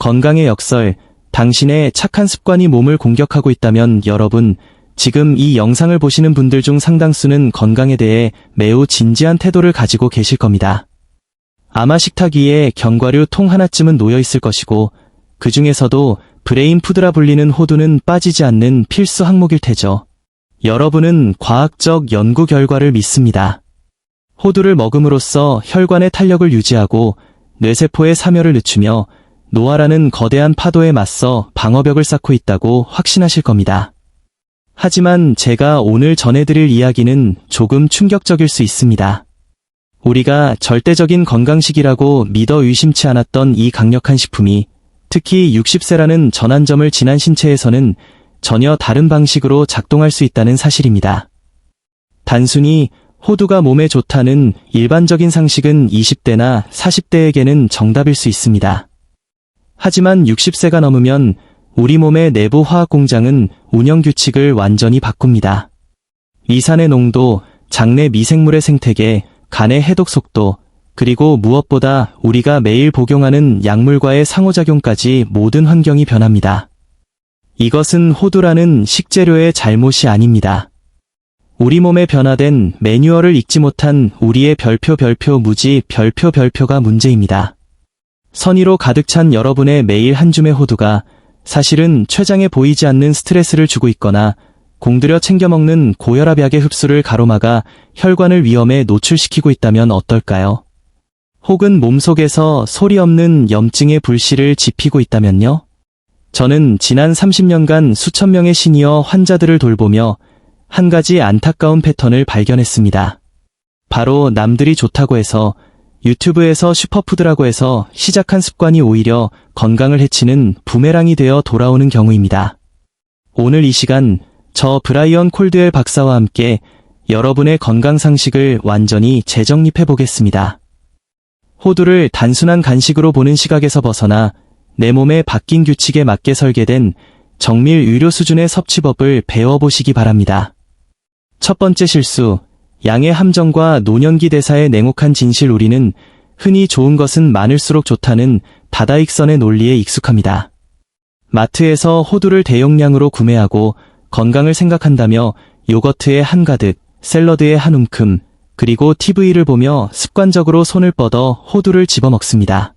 건강의 역설, 당신의 착한 습관이 몸을 공격하고 있다면 여러분, 지금 이 영상을 보시는 분들 중 상당수는 건강에 대해 매우 진지한 태도를 가지고 계실 겁니다. 아마 식탁 위에 견과류 통 하나쯤은 놓여 있을 것이고, 그 중에서도 브레인푸드라 불리는 호두는 빠지지 않는 필수 항목일 테죠. 여러분은 과학적 연구 결과를 믿습니다. 호두를 먹음으로써 혈관의 탄력을 유지하고 뇌세포의 사멸을 늦추며 노화라는 거대한 파도에 맞서 방어벽을 쌓고 있다고 확신하실 겁니다. 하지만 제가 오늘 전해드릴 이야기는 조금 충격적일 수 있습니다. 우리가 절대적인 건강식이라고 믿어 의심치 않았던 이 강력한 식품이 특히 60세라는 전환점을 지난 신체에서는 전혀 다른 방식으로 작동할 수 있다는 사실입니다. 단순히 호두가 몸에 좋다는 일반적인 상식은 20대나 40대에게는 정답일 수 있습니다. 하지만 60세가 넘으면 우리 몸의 내부 화학 공장은 운영 규칙을 완전히 바꿉니다. 위산의 농도, 장내 미생물의 생태계, 간의 해독 속도, 그리고 무엇보다 우리가 매일 복용하는 약물과의 상호작용까지 모든 환경이 변합니다. 이것은 호두라는 식재료의 잘못이 아닙니다. 우리 몸에 변화된 매뉴얼을 읽지 못한 우리의 별표 무지 별표가 문제입니다. 선의로 가득 찬 여러분의 매일 한 줌의 호두가 사실은 췌장에 보이지 않는 스트레스를 주고 있거나 공들여 챙겨 먹는 고혈압 약의 흡수를 가로막아 혈관을 위험에 노출시키고 있다면 어떨까요? 혹은 몸속에서 소리 없는 염증의 불씨를 지피고 있다면요? 저는 지난 30년간 수천 명의 시니어 환자들을 돌보며 한 가지 안타까운 패턴을 발견했습니다. 바로 남들이 좋다고 해서 유튜브에서 슈퍼푸드라고 해서 시작한 습관이 오히려 건강을 해치는 부메랑이 되어 돌아오는 경우입니다. 오늘 이 시간 저 브라이언 콜드웰 박사와 함께 여러분의 건강 상식을 완전히 재정립해 보겠습니다. 호두를 단순한 간식으로 보는 시각에서 벗어나 내 몸에 바뀐 규칙에 맞게 설계된 정밀 의료 수준의 섭취법을 배워보시기 바랍니다. 첫 번째 실수, 양의 함정과 노년기 대사의 냉혹한 진실. 우리는 흔히 좋은 것은 많을수록 좋다는 다다익선의 논리에 익숙합니다. 마트에서 호두를 대용량으로 구매하고 건강을 생각한다며 요거트에 한가득, 샐러드에 한 움큼, 그리고 TV를 보며 습관적으로 손을 뻗어 호두를 집어먹습니다.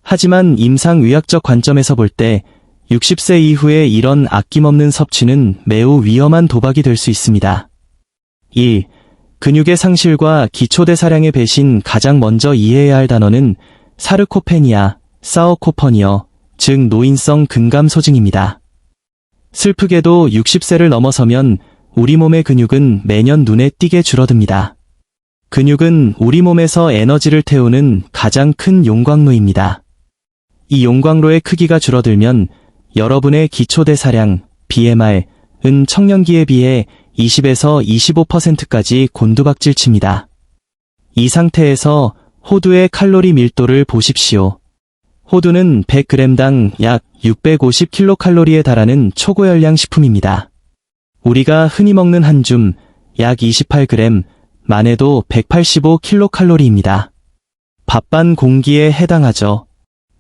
하지만 임상의학적 관점에서 볼 때 60세 이후에 이런 아낌없는 섭취는 매우 위험한 도박이 될 수 있습니다. 1. 근육의 상실과 기초대사량의 배신. 가장 먼저 이해해야 할 단어는 사르코페니아, 사어코퍼니어, 즉 노인성 근감소증입니다. 슬프게도 60세를 넘어서면 우리 몸의 근육은 매년 눈에 띄게 줄어듭니다. 근육은 우리 몸에서 에너지를 태우는 가장 큰 용광로입니다. 이 용광로의 크기가 줄어들면 여러분의 기초대사량, BMR은 청년기에 비해 20에서 25%까지 곤두박질 칩니다. 이 상태에서 호두의 칼로리 밀도를 보십시오. 호두는 100g당 약 650kcal에 달하는 초고열량 식품입니다. 우리가 흔히 먹는 한 줌, 약 28g, 만 해도 185kcal입니다. 밥반 공기에 해당하죠.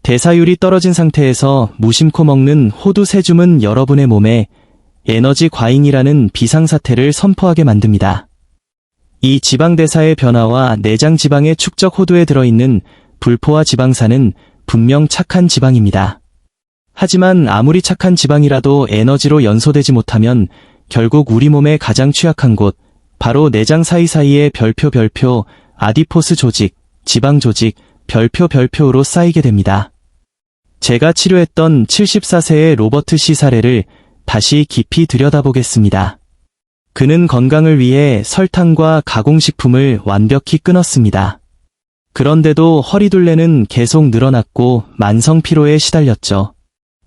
대사율이 떨어진 상태에서 무심코 먹는 호두 3줌은 여러분의 몸에 에너지 과잉이라는 비상사태를 선포하게 만듭니다. 이 지방대사의 변화와 내장 지방의 축적. 호두에 들어있는 불포화 지방산은 분명 착한 지방입니다. 하지만 아무리 착한 지방이라도 에너지로 연소되지 못하면 결국 우리 몸의 가장 취약한 곳, 바로 내장 사이사이의 별표, 아디포스 조직, 지방 조직, 별표로 쌓이게 됩니다. 제가 치료했던 74세의 로버트 C 사례를 다시 깊이 들여다보겠습니다. 그는 건강을 위해 설탕과 가공식품을 완벽히 끊었습니다. 그런데도 허리둘레는 계속 늘어났고 만성피로에 시달렸죠.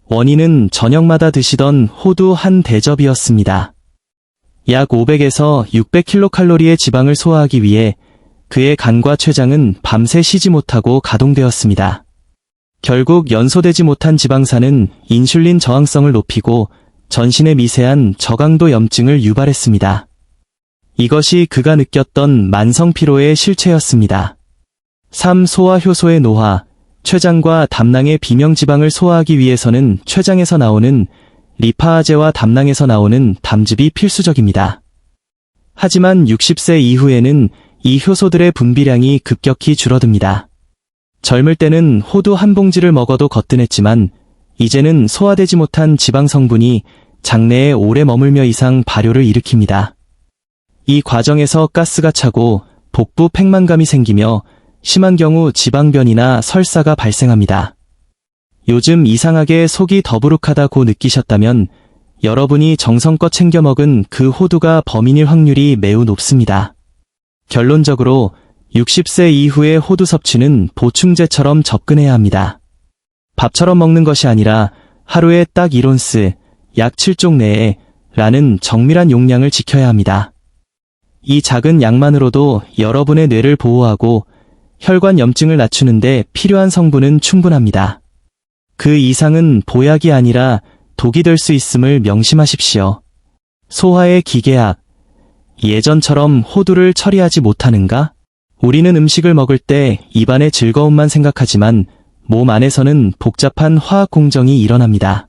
원인은 저녁마다 드시던 호두 한 대접이었습니다. 약 500에서 600kcal의 지방을 소화하기 위해 그의 간과 췌장은 밤새 쉬지 못하고 가동되었습니다. 결국 연소되지 못한 지방산은 인슐린 저항성을 높이고 전신의 미세한 저강도 염증을 유발했습니다. 이것이 그가 느꼈던 만성피로의 실체였습니다. 3. 소화 효소의 노화. 췌장과 담낭의 비명지방을 소화하기 위해서는 췌장에서 나오는 리파아제와 담낭에서 나오는 담즙이 필수적입니다. 하지만 60세 이후에는 이 효소들의 분비량이 급격히 줄어듭니다. 젊을 때는 호두 한 봉지를 먹어도 거뜬했지만 이제는 소화되지 못한 지방 성분이 장내에 오래 머물며 이상 발효를 일으킵니다. 이 과정에서 가스가 차고 복부 팽만감이 생기며 심한 경우 지방변이나 설사가 발생합니다. 요즘 이상하게 속이 더부룩하다고 느끼셨다면 여러분이 정성껏 챙겨 먹은 그 호두가 범인일 확률이 매우 높습니다. 결론적으로 60세 이후의 호두 섭취는 보충제처럼 접근해야 합니다. 밥처럼 먹는 것이 아니라 하루에 딱 1온스, 약 7쪽 내에 라는 정밀한 용량을 지켜야 합니다. 이 작은 양만으로도 여러분의 뇌를 보호하고 혈관 염증을 낮추는데 필요한 성분은 충분합니다. 그 이상은 보약이 아니라 독이 될 수 있음을 명심하십시오. 소화의 기계학. 예전처럼 호두를 처리하지 못하는가? 우리는 음식을 먹을 때 입안의 즐거움만 생각하지만 몸 안에서는 복잡한 화학 공정이 일어납니다.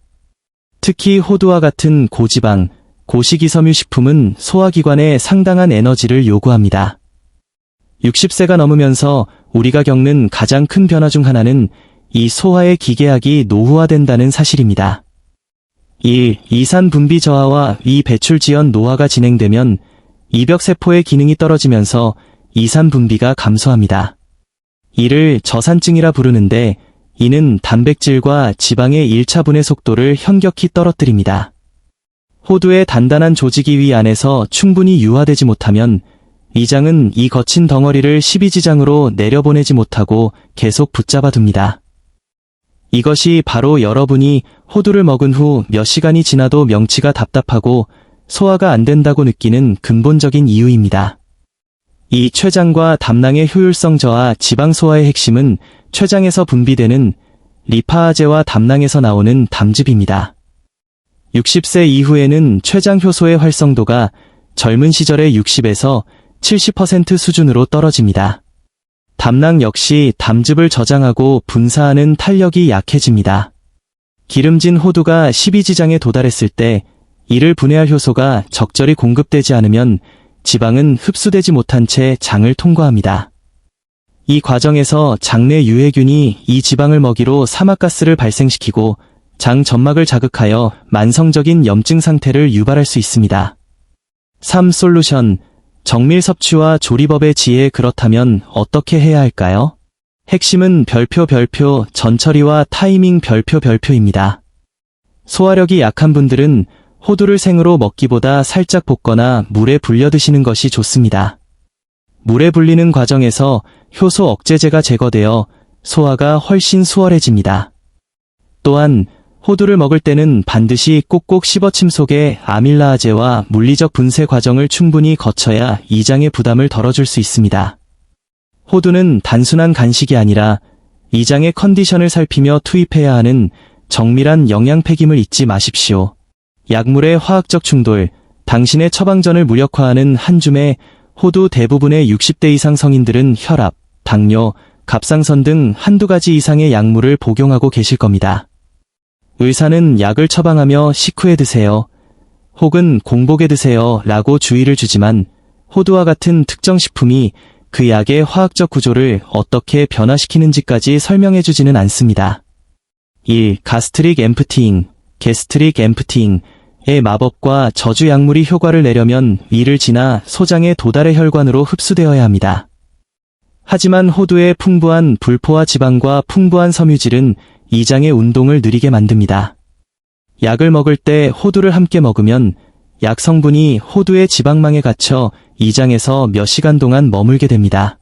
특히 호두와 같은 고지방, 고식이섬유 식품은 소화기관에 상당한 에너지를 요구합니다. 60세가 넘으면서 우리가 겪는 가장 큰 변화 중 하나는 이 소화의 기계학이 노후화된다는 사실입니다. 1. 이산 분비 저하와 위 배출 지연 노화가 진행되면 이벽세포의 기능이 떨어지면서 이산 분비가 감소합니다. 이를 저산증이라 부르는데 이는 단백질과 지방의 1차 분해 속도를 현격히 떨어뜨립니다. 호두의 단단한 조직이 위 안에서 충분히 유화되지 못하면 위장은 이 거친 덩어리를 십이지장으로 내려보내지 못하고 계속 붙잡아 둡니다. 이것이 바로 여러분이 호두를 먹은 후 몇 시간이 지나도 명치가 답답하고 소화가 안 된다고 느끼는 근본적인 이유입니다. 이 췌장과 담낭의 효율성 저하 지방 소화의 핵심은 췌장에서 분비되는 리파아제와 담낭에서 나오는 담즙입니다. 60세 이후에는 췌장 효소의 활성도가 젊은 시절의 60에서 70% 수준으로 떨어집니다. 담낭 역시 담즙을 저장하고 분사하는 탄력이 약해집니다. 기름진 호두가 12지장에 도달했을 때 이를 분해할 효소가 적절히 공급되지 않으면 지방은 흡수되지 못한 채 장을 통과합니다. 이 과정에서 장내 유해균이 이 지방을 먹이로 사막가스를 발생시키고 장 점막을 자극하여 만성적인 염증 상태를 유발할 수 있습니다. 3. 솔루션. 정밀 섭취와 조리법의 지혜. 그렇다면 어떻게 해야 할까요? 핵심은 별표 전처리와 타이밍 별표입니다. 소화력이 약한 분들은 호두를 생으로 먹기보다 살짝 볶거나 물에 불려 드시는 것이 좋습니다. 물에 불리는 과정에서 효소 억제제가 제거되어 소화가 훨씬 수월해집니다. 또한 호두를 먹을 때는 반드시 꼭꼭 씹어침 속에 아밀라아제와 물리적 분쇄 과정을 충분히 거쳐야 이장의 부담을 덜어줄 수 있습니다. 호두는 단순한 간식이 아니라 이장의 컨디션을 살피며 투입해야 하는 정밀한 영양 폐기물 잊지 마십시오. 약물의 화학적 충돌. 당신의 처방전을 무력화하는 한 줌의 호두. 대부분의 60대 이상 성인들은 혈압, 당뇨, 갑상선 등 한두 가지 이상의 약물을 복용하고 계실 겁니다. 의사는 약을 처방하며 식후에 드세요. 혹은 공복에 드세요 라고 주의를 주지만 호두와 같은 특정 식품이 그 약의 화학적 구조를 어떻게 변화시키는지까지 설명해주지는 않습니다. 1. 가스트릭 엠프티잉. 게스트릭 엠프티잉의 마법과 저주. 약물이 효과를 내려면 위를 지나 소장의 도달의 혈관으로 흡수되어야 합니다. 하지만 호두의 풍부한 불포화 지방과 풍부한 섬유질은 이장의 운동을 느리게 만듭니다. 약을 먹을 때 호두를 함께 먹으면 약 성분이 호두의 지방망에 갇혀 이장에서 몇 시간 동안 머물게 됩니다.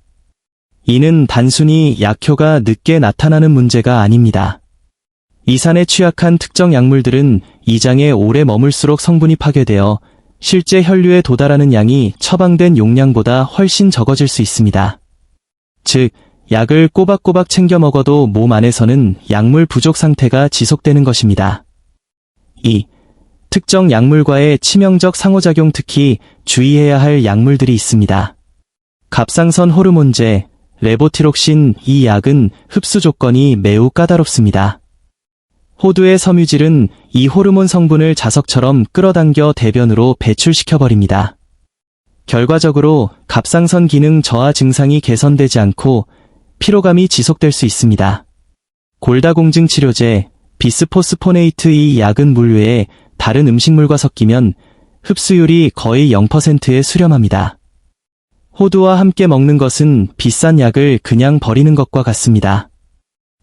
이는 단순히 약효가 늦게 나타나는 문제가 아닙니다. 이산에 취약한 특정 약물들은 이장에 오래 머물수록 성분이 파괴되어 실제 혈류에 도달하는 양이 처방된 용량보다 훨씬 적어질 수 있습니다. 즉, 약을 꼬박꼬박 챙겨 먹어도 몸 안에서는 약물 부족 상태가 지속되는 것입니다. 2. 특정 약물과의 치명적 상호작용. 특히 주의해야 할 약물들이 있습니다. 갑상선 호르몬제, 레보티록신. 이 약은 흡수 조건이 매우 까다롭습니다. 호두의 섬유질은 이 호르몬 성분을 자석처럼 끌어당겨 대변으로 배출시켜버립니다. 결과적으로 갑상선 기능 저하 증상이 개선되지 않고 피로감이 지속될 수 있습니다. 골다공증 치료제 비스포스포네이트. 이 약은 물 외에 다른 음식물과 섞이면 흡수율이 거의 0%에 수렴합니다. 호두와 함께 먹는 것은 비싼 약을 그냥 버리는 것과 같습니다.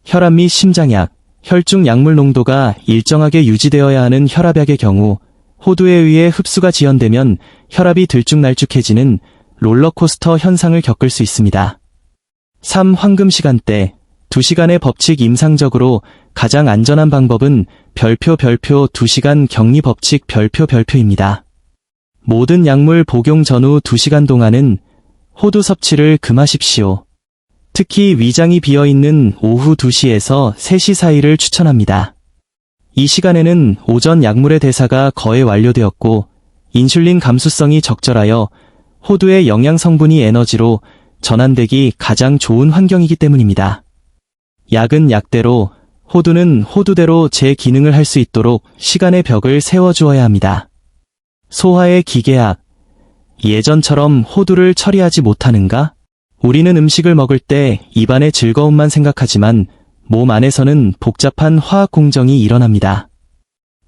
혈압 및 심장약, 혈중 약물 농도가 일정하게 유지되어야 하는 혈압약의 경우 호두에 의해 흡수가 지연되면 혈압이 들쭉날쭉해지는 롤러코스터 현상을 겪을 수 있습니다. 3. 황금 시간대. 2시간의 법칙. 임상적으로 가장 안전한 방법은 별표 2시간 격리 법칙 별표입니다. 모든 약물 복용 전후 2시간 동안은 호두 섭취를 금하십시오. 특히 위장이 비어있는 오후 2시에서 3시 사이를 추천합니다. 이 시간에는 오전 약물의 대사가 거의 완료되었고 인슐린 감수성이 적절하여 호두의 영양 성분이 에너지로 전환되기 가장 좋은 환경이기 때문입니다. 약은 약대로, 호두는 호두대로 제 기능을 할 수 있도록 시간의 벽을 세워주어야 합니다. 소화의 기계학. 예전처럼 호두를 처리하지 못하는가? 우리는 음식을 먹을 때 입안의 즐거움만 생각하지만 몸 안에서는 복잡한 화학 공정이 일어납니다.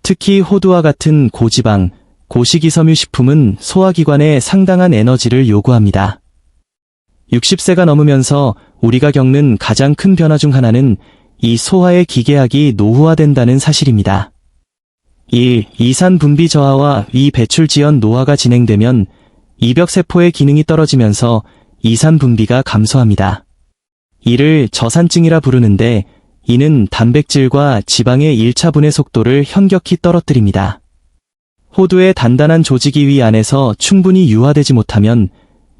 특히 호두와 같은 고지방, 고식이섬유 식품은 소화기관에 상당한 에너지를 요구합니다. 60세가 넘으면서 우리가 겪는 가장 큰 변화 중 하나는 이 소화의 기계학이 노후화된다는 사실입니다. 1. 이산 분비 저하와 위 배출 지연 노화가 진행되면 이벽세포의 기능이 떨어지면서 이산 분비가 감소합니다. 이를 저산증이라 부르는데 이는 단백질과 지방의 1차 분해 속도를 현격히 떨어뜨립니다. 호두의 단단한 조직이 위 안에서 충분히 유화되지 못하면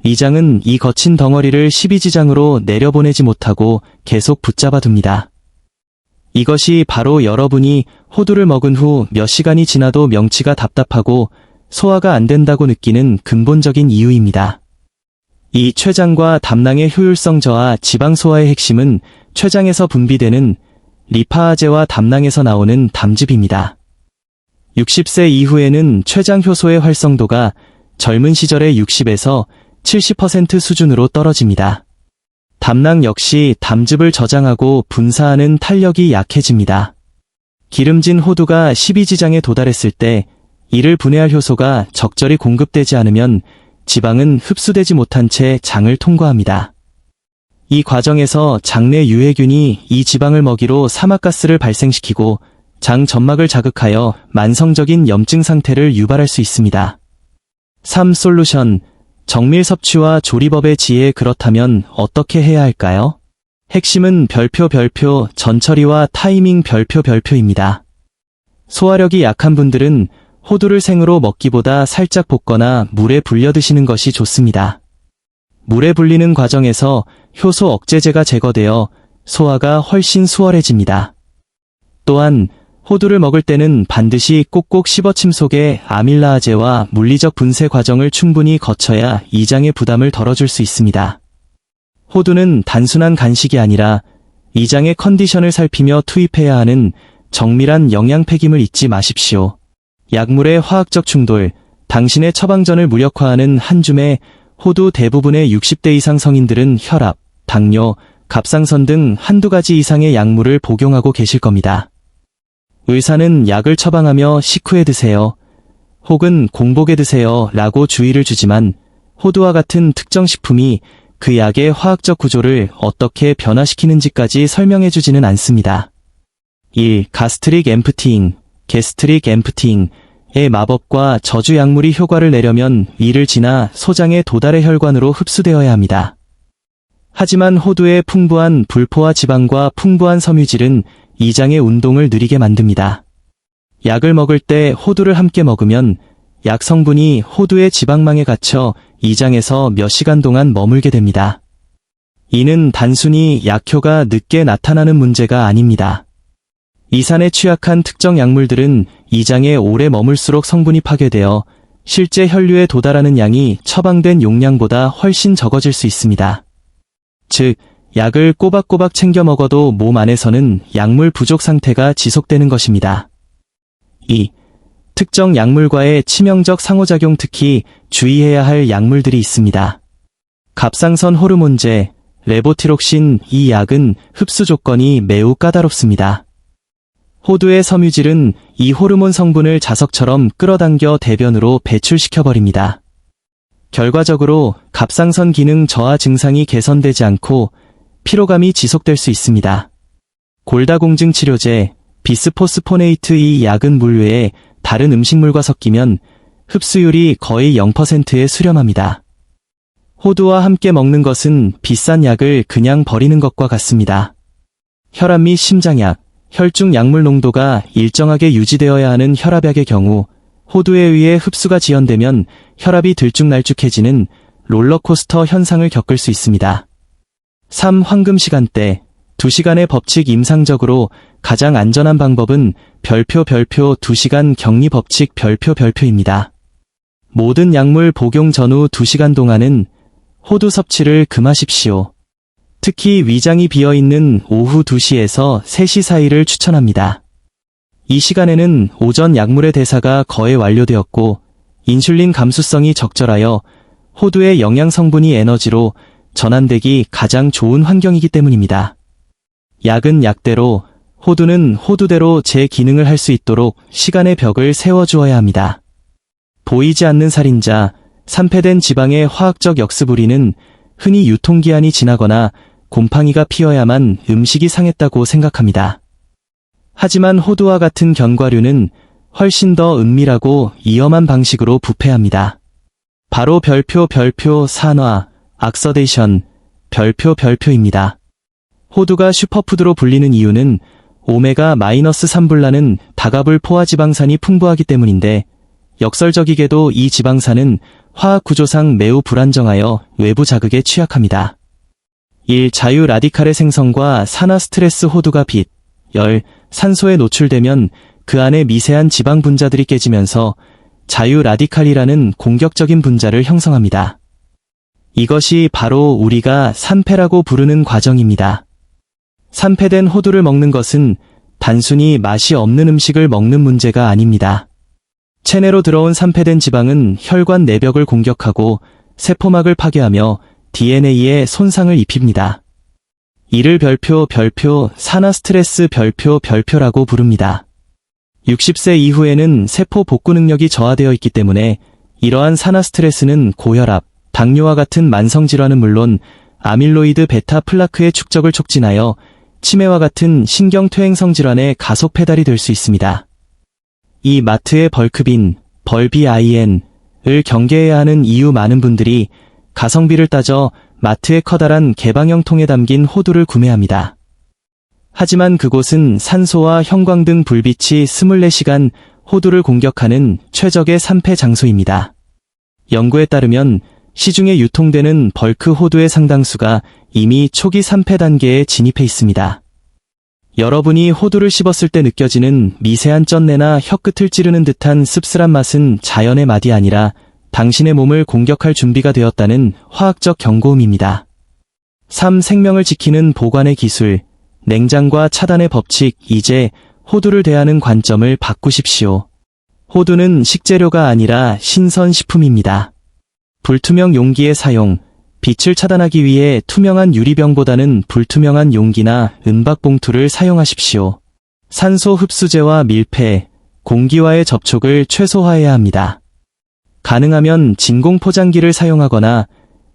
위장은 이 거친 덩어리를 12지장으로 내려보내지 못하고 계속 붙잡아 둡니다. 이것이 바로 여러분이 호두를 먹은 후 몇 시간이 지나도 명치가 답답하고 소화가 안 된다고 느끼는 근본적인 이유입니다. 이 췌장과 담낭의 효율성 저하. 지방 소화의 핵심은 췌장에서 분비되는 리파아제와 담낭에서 나오는 담즙입니다. 60세 이후에는 췌장 효소의 활성도가 젊은 시절의 60에서 70% 수준으로 떨어집니다. 담낭 역시 담즙을 저장하고 분사하는 탄력이 약해집니다. 기름진 호두가 12지장에 도달했을 때 이를 분해할 효소가 적절히 공급되지 않으면 지방은 흡수되지 못한 채 장을 통과합니다. 이 과정에서 장내 유해균이 이 지방을 먹이로 사막가스를 발생시키고 장 점막을 자극하여 만성적인 염증 상태를 유발할 수 있습니다. 3. 솔루션. 정밀 섭취와 조리법의 지혜. 그렇다면 어떻게 해야 할까요? 핵심은 별표 전처리와 타이밍 별표입니다. 소화력이 약한 분들은 호두를 생으로 먹기보다 살짝 볶거나 물에 불려 드시는 것이 좋습니다. 물에 불리는 과정에서 효소 억제제가 제거되어 소화가 훨씬 수월해집니다. 또한 호두를 먹을 때는 반드시 꼭꼭 씹어침 속에 아밀라아제와 물리적 분쇄 과정을 충분히 거쳐야 이장의 부담을 덜어줄 수 있습니다. 호두는 단순한 간식이 아니라 이장의 컨디션을 살피며 투입해야 하는 정밀한 영양팩임을 잊지 마십시오. 약물의 화학적 충돌. 당신의 처방전을 무력화하는 한 줌의 호두. 대부분의 60대 이상 성인들은 혈압, 당뇨, 갑상선 등 한두 가지 이상의 약물을 복용하고 계실 겁니다. 의사는 약을 처방하며 식후에 드세요, 혹은 공복에 드세요 라고 주의를 주지만 호두와 같은 특정 식품이 그 약의 화학적 구조를 어떻게 변화시키는지까지 설명해주지는 않습니다. 1. 가스트릭 엠프티잉. 게스트릭 엠프티잉의 마법과 저주. 약물이 효과를 내려면 위를 지나 소장의 도달의 혈관으로 흡수되어야 합니다. 하지만 호두의 풍부한 불포화 지방과 풍부한 섬유질은 이장의 운동을 느리게 만듭니다. 약을 먹을 때 호두를 함께 먹으면 약 성분이 호두의 지방망에 갇혀 이장에서 몇 시간 동안 머물게 됩니다. 이는 단순히 약효가 늦게 나타나는 문제가 아닙니다. 이산에 취약한 특정 약물들은 이장에 오래 머물수록 성분이 파괴되어 실제 혈류에 도달하는 양이 처방된 용량보다 훨씬 적어질 수 있습니다. 즉, 약을 꼬박꼬박 챙겨 먹어도 몸 안에서는 약물 부족 상태가 지속되는 것입니다. 2. 특정 약물과의 치명적 상호작용, 특히 주의해야 할 약물들이 있습니다. 갑상선 호르몬제, 레보티록신. 이 약은 흡수 조건이 매우 까다롭습니다. 호두의 섬유질은 이 호르몬 성분을 자석처럼 끌어당겨 대변으로 배출시켜버립니다. 결과적으로 갑상선 기능 저하 증상이 개선되지 않고 피로감이 지속될 수 있습니다. 골다공증 치료제, 비스포스포네이트. 이 약은 물 외에 다른 음식물과 섞이면 흡수율이 거의 0%에 수렴합니다. 호두와 함께 먹는 것은 비싼 약을 그냥 버리는 것과 같습니다. 혈압 및 심장약, 혈중 약물 농도가 일정하게 유지되어야 하는 혈압약의 경우 호두에 의해 흡수가 지연되면 혈압이 들쭉날쭉해지는 롤러코스터 현상을 겪을 수 있습니다. 3. 황금 시간대, 2시간의 법칙. 임상적으로 가장 안전한 방법은 별표 2시간 격리 법칙. 별표입니다. 모든 약물 복용 전후 2시간 동안은 호두 섭취를 금하십시오. 특히 위장이 비어있는 오후 2시에서 3시 사이를 추천합니다. 이 시간에는 오전 약물의 대사가 거의 완료되었고 인슐린 감수성이 적절하여 호두의 영양 성분이 에너지로 전환되기 가장 좋은 환경이기 때문입니다. 약은 약대로, 호두는 호두대로 제 기능을 할 수 있도록 시간의 벽을 세워주어야 합니다. 보이지 않는 살인자, 산패된 지방의 화학적 역습. 우리는 흔히 유통기한이 지나거나 곰팡이가 피어야만 음식이 상했다고 생각합니다. 하지만 호두와 같은 견과류는 훨씬 더 은밀하고 위험한 방식으로 부패합니다. 바로 별표 산화, 악서데이션, 별표입니다. 호두가 슈퍼푸드로 불리는 이유는 오메가-3불라는 다가불 포화지방산이 풍부하기 때문인데, 역설적이게도 이 지방산은 화학 구조상 매우 불안정하여 외부 자극에 취약합니다. 1. 자유 라디칼의 생성과 산화 스트레스. 호두가 빛, 열, 산소에 노출되면 그 안에 미세한 지방 분자들이 깨지면서 자유 라디칼이라는 공격적인 분자를 형성합니다. 이것이 바로 우리가 산패라고 부르는 과정입니다. 산패된 호두를 먹는 것은 단순히 맛이 없는 음식을 먹는 문제가 아닙니다. 체내로 들어온 산패된 지방은 혈관 내벽을 공격하고 세포막을 파괴하며 DNA에 손상을 입힙니다. 이를 별표 산화 스트레스. 별표라고 부릅니다. 60세 이후에는 세포 복구 능력이 저하되어 있기 때문에 이러한 산화 스트레스는 고혈압, 당뇨와 같은 만성질환은 물론 아밀로이드 베타 플라크의 축적을 촉진하여 치매와 같은 신경퇴행성 질환의 가속 페달이 될 수 있습니다. 이 마트의 벌크빈, 벌비인을 경계해야 하는 이유. 많은 분들이 가성비를 따져 마트의 커다란 개방형 통에 담긴 호두를 구매합니다. 하지만 그곳은 산소와 형광 등 불빛이 24시간 호두를 공격하는 최적의 산패 장소입니다. 연구에 따르면 시중에 유통되는 벌크 호두의 상당수가 이미 초기 산패 단계에 진입해 있습니다. 여러분이 호두를 씹었을 때 느껴지는 미세한 쩐내나 혀끝을 찌르는 듯한 씁쓸한 맛은 자연의 맛이 아니라 당신의 몸을 공격할 준비가 되었다는 화학적 경고음입니다. 3. 생명을 지키는 보관의 기술, 냉장과 차단의 법칙. 이제 호두를 대하는 관점을 바꾸십시오. 호두는 식재료가 아니라 신선식품입니다. 불투명 용기의 사용, 빛을 차단하기 위해 투명한 유리병보다는 불투명한 용기나 은박 봉투를 사용하십시오. 산소 흡수제와 밀폐, 공기와의 접촉을 최소화해야 합니다. 가능하면 진공 포장기를 사용하거나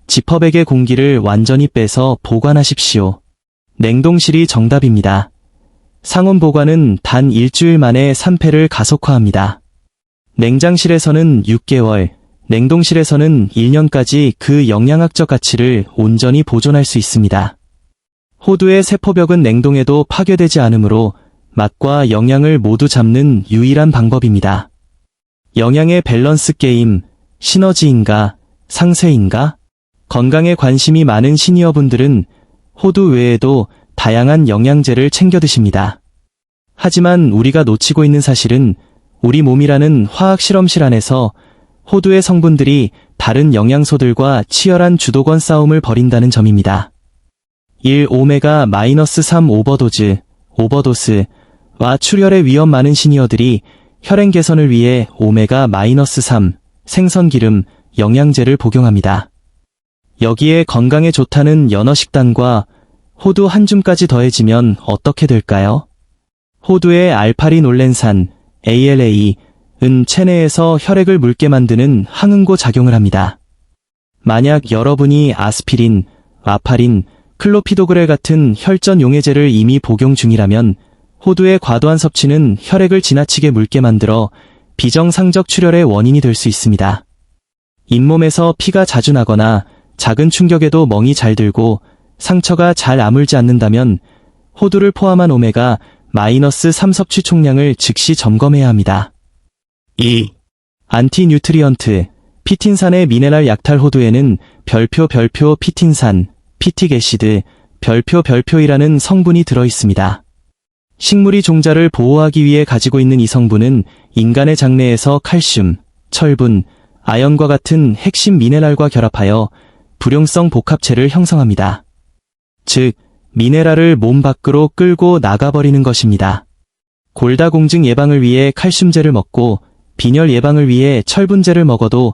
지퍼백의 공기를 완전히 빼서 보관하십시오. 냉동실이 정답입니다. 상온 보관은 단 일주일 만에 산패를 가속화합니다. 냉장실에서는 6개월, 냉동실에서는 1년까지 그 영양학적 가치를 온전히 보존할 수 있습니다. 호두의 세포벽은 냉동에도 파괴되지 않으므로 맛과 영양을 모두 잡는 유일한 방법입니다. 영양의 밸런스 게임, 시너지인가, 상쇄인가? 건강에 관심이 많은 시니어분들은 호두 외에도 다양한 영양제를 챙겨 드십니다. 하지만 우리가 놓치고 있는 사실은 우리 몸이라는 화학 실험실 안에서 호두의 성분들이 다른 영양소들과 치열한 주도권 싸움을 벌인다는 점입니다. 1. 오메가-3 오버도스와 출혈의 위험 많은 시니어들이 혈행 개선을 위해 오메가-3 생선기름, 영양제를 복용합니다. 여기에 건강에 좋다는 연어 식단과 호두 한 줌까지 더해지면 어떻게 될까요? 호두의 알파리놀렌산, ALA은 체내에서 혈액을 묽게 만드는 항응고 작용을 합니다. 만약 여러분이 아스피린, 와파린, 클로피도그렐 같은 혈전 용해제를 이미 복용 중이라면 호두의 과도한 섭취는 혈액을 지나치게 묽게 만들어 비정상적 출혈의 원인이 될 수 있습니다. 잇몸에서 피가 자주 나거나 작은 충격에도 멍이 잘 들고 상처가 잘 아물지 않는다면 호두를 포함한 오메가-3 섭취 총량을 즉시 점검해야 합니다. 2. 안티뉴트리언트, 피틴산의 미네랄 약탈 호두에는 별표 피틴산, 피틱애시드, 별표이라는 성분이 들어있습니다. 식물이 종자를 보호하기 위해 가지고 있는 이 성분은 인간의 장내에서 칼슘, 철분, 아연과 같은 핵심 미네랄과 결합하여 불용성 복합체를 형성합니다. 즉, 미네랄을 몸 밖으로 끌고 나가버리는 것입니다. 골다공증 예방을 위해 칼슘제를 먹고 빈혈 예방을 위해 철분제를 먹어도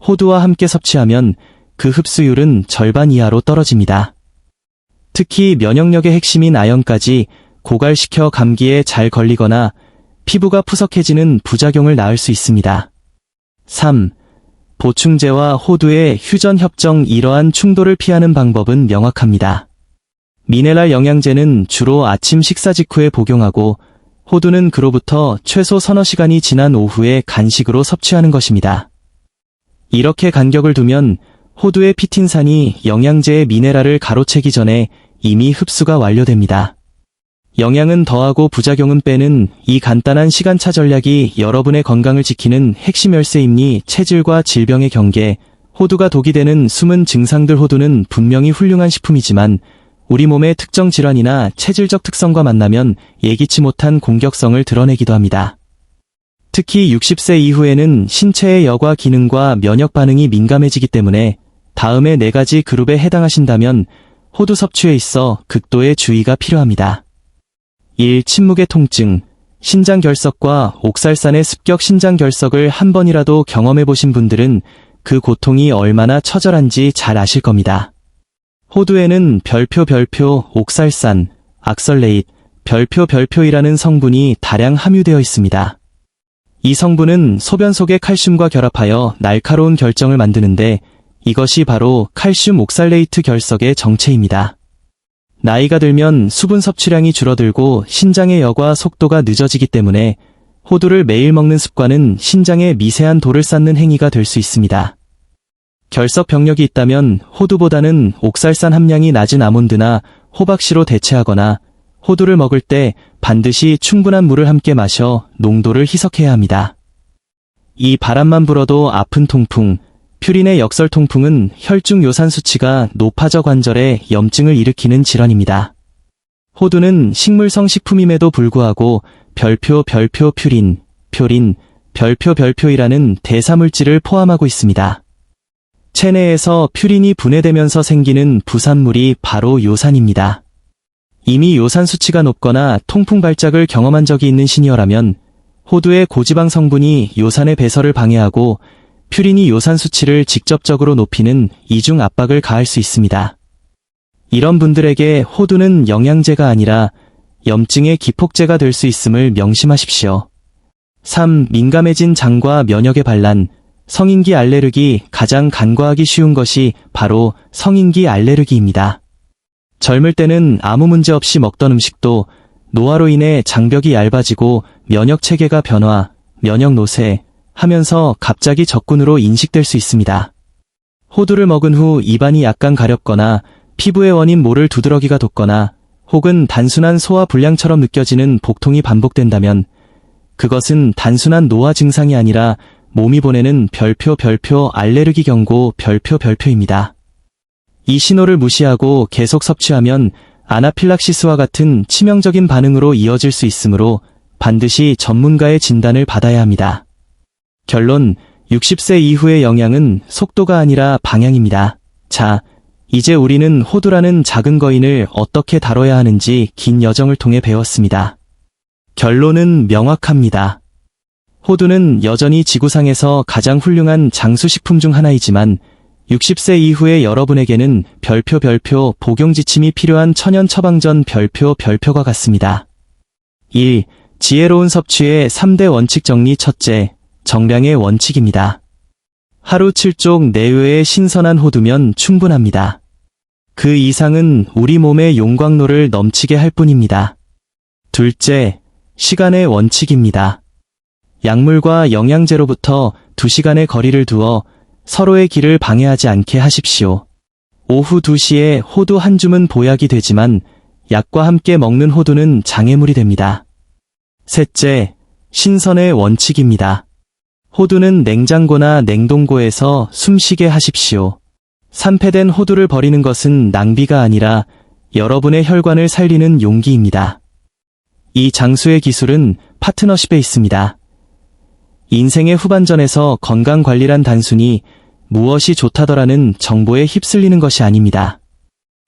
호두와 함께 섭취하면 그 흡수율은 절반 이하로 떨어집니다. 특히 면역력의 핵심인 아연까지 고갈시켜 감기에 잘 걸리거나 피부가 푸석해지는 부작용을 낳을 수 있습니다. 3. 보충제와 호두의 휴전 협정. 이러한 충돌을 피하는 방법은 명확합니다. 미네랄 영양제는 주로 아침 식사 직후에 복용하고 호두는 그로부터 최소 서너 시간이 지난 오후에 간식으로 섭취하는 것입니다. 이렇게 간격을 두면 호두의 피틴산이 영양제의 미네랄을 가로채기 전에 이미 흡수가 완료됩니다. 영양은 더하고 부작용은 빼는 이 간단한 시간차 전략이 여러분의 건강을 지키는 핵심 열쇠이니 체질과 질병의 경계, 호두가 독이 되는 숨은 증상들. 호두는 분명히 훌륭한 식품이지만 우리 몸의 특정 질환이나 체질적 특성과 만나면 예기치 못한 공격성을 드러내기도 합니다. 특히 60세 이후에는 신체의 여과 기능과 면역 반응이 민감해지기 때문에 다음의 4가지 그룹에 해당하신다면 호두 섭취에 있어 극도의 주의가 필요합니다. 1. 침묵의 통증, 신장결석과 옥살산의 습격. 신장결석을 한 번이라도 경험해보신 분들은 그 고통이 얼마나 처절한지 잘 아실 겁니다. 호두에는 별표, 옥살산, 악설레잇, 별표이라는 성분이 다량 함유되어 있습니다. 이 성분은 소변 속의 칼슘과 결합하여 날카로운 결정을 만드는데 이것이 바로 칼슘 옥살레이트 결석의 정체입니다. 나이가 들면 수분 섭취량이 줄어들고 신장의 여과 속도가 늦어지기 때문에 호두를 매일 먹는 습관은 신장에 미세한 돌을 쌓는 행위가 될 수 있습니다. 결석 병력이 있다면 호두보다는 옥살산 함량이 낮은 아몬드나 호박씨로 대체하거나 호두를 먹을 때 반드시 충분한 물을 함께 마셔 농도를 희석해야 합니다. 이 바람만 불어도 아픈 통풍, 퓨린의 역설 통풍은 혈중 요산 수치가 높아져 관절에 염증을 일으키는 질환입니다. 호두는 식물성 식품임에도 불구하고 별표 퓨린, 별표이라는 대사물질을 포함하고 있습니다. 체내에서 퓨린이 분해되면서 생기는 부산물이 바로 요산입니다. 이미 요산 수치가 높거나 통풍 발작을 경험한 적이 있는 시니어라면 호두의 고지방 성분이 요산의 배설을 방해하고 퓨린이 요산 수치를 직접적으로 높이는 이중 압박을 가할 수 있습니다. 이런 분들에게 호두는 영양제가 아니라 염증의 기폭제가 될 수 있음을 명심하십시오. 3. 민감해진 장과 면역의 반란. 성인기 알레르기. 가장 간과하기 쉬운 것이 바로 성인기 알레르기입니다. 젊을 때는 아무 문제 없이 먹던 음식도 노화로 인해 장벽이 얇아지고 면역 체계가 변화, 면역 노쇠 하면서 갑자기 적군으로 인식될 수 있습니다. 호두를 먹은 후 입안이 약간 가렵거나 피부의 원인 모를 두드러기가 돋거나 혹은 단순한 소화 불량처럼 느껴지는 복통이 반복된다면 그것은 단순한 노화 증상이 아니라 몸이 보내는 별표 알레르기 경고 별표입니다. 이 신호를 무시하고 계속 섭취하면 아나필락시스와 같은 치명적인 반응으로 이어질 수 있으므로 반드시 전문가의 진단을 받아야 합니다. 결론, 60세 이후의 영양은 속도가 아니라 방향입니다. 자, 이제 우리는 호두라는 작은 거인을 어떻게 다뤄야 하는지 긴 여정을 통해 배웠습니다. 결론은 명확합니다. 호두는 여전히 지구상에서 가장 훌륭한 장수식품 중 하나이지만 60세 이후의 여러분에게는 별표 복용 지침이 필요한 천연 처방전 별표가 같습니다. 1. 지혜로운 섭취의 3대 원칙 정리. 첫째, 정량의 원칙입니다. 하루 7쪽 내외의 신선한 호두면 충분합니다. 그 이상은 우리 몸의 용광로를 넘치게 할 뿐입니다. 둘째, 시간의 원칙입니다. 약물과 영양제로부터 2시간의 거리를 두어 서로의 길을 방해하지 않게 하십시오. 오후 2시에 호두 한 줌은 보약이 되지만 약과 함께 먹는 호두는 장애물이 됩니다. 셋째, 신선의 원칙입니다. 호두는 냉장고나 냉동고에서 숨쉬게 하십시오. 산패된 호두를 버리는 것은 낭비가 아니라 여러분의 혈관을 살리는 용기입니다. 이 장수의 기술은 파트너십에 있습니다. 인생의 후반전에서 건강관리란 단순히 무엇이 좋다더라는 정보에 휩쓸리는 것이 아닙니다.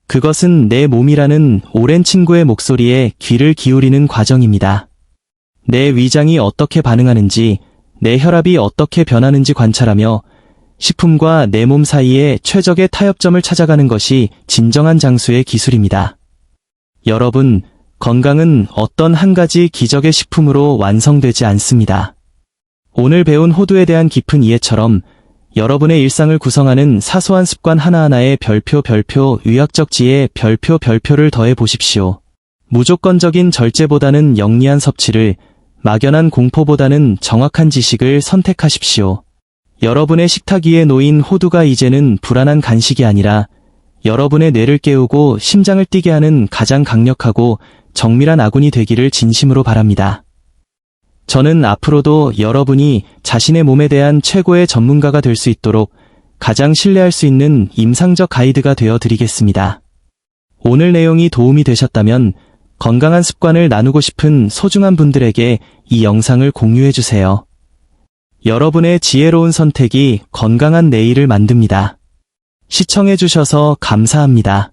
그것은 내 몸이라는 오랜 친구의 목소리에 귀를 기울이는 과정입니다. 내 위장이 어떻게 반응하는지, 내 혈압이 어떻게 변하는지 관찰하며 식품과 내 몸 사이에 최적의 타협점을 찾아가는 것이 진정한 장수의 기술입니다. 여러분, 건강은 어떤 한 가지 기적의 식품으로 완성되지 않습니다. 오늘 배운 호두에 대한 깊은 이해처럼 여러분의 일상을 구성하는 사소한 습관 하나하나에 별표 의학적 지혜 별표를 더해 보십시오. 무조건적인 절제보다는 영리한 섭취를, 막연한 공포보다는 정확한 지식을 선택하십시오. 여러분의 식탁 위에 놓인 호두가 이제는 불안한 간식이 아니라 여러분의 뇌를 깨우고 심장을 뛰게 하는 가장 강력하고 정밀한 아군이 되기를 진심으로 바랍니다. 저는 앞으로도 여러분이 자신의 몸에 대한 최고의 전문가가 될 수 있도록 가장 신뢰할 수 있는 임상적 가이드가 되어 드리겠습니다. 오늘 내용이 도움이 되셨다면 건강한 습관을 나누고 싶은 소중한 분들에게 이 영상을 공유해 주세요. 여러분의 지혜로운 선택이 건강한 내일을 만듭니다. 시청해 주셔서 감사합니다.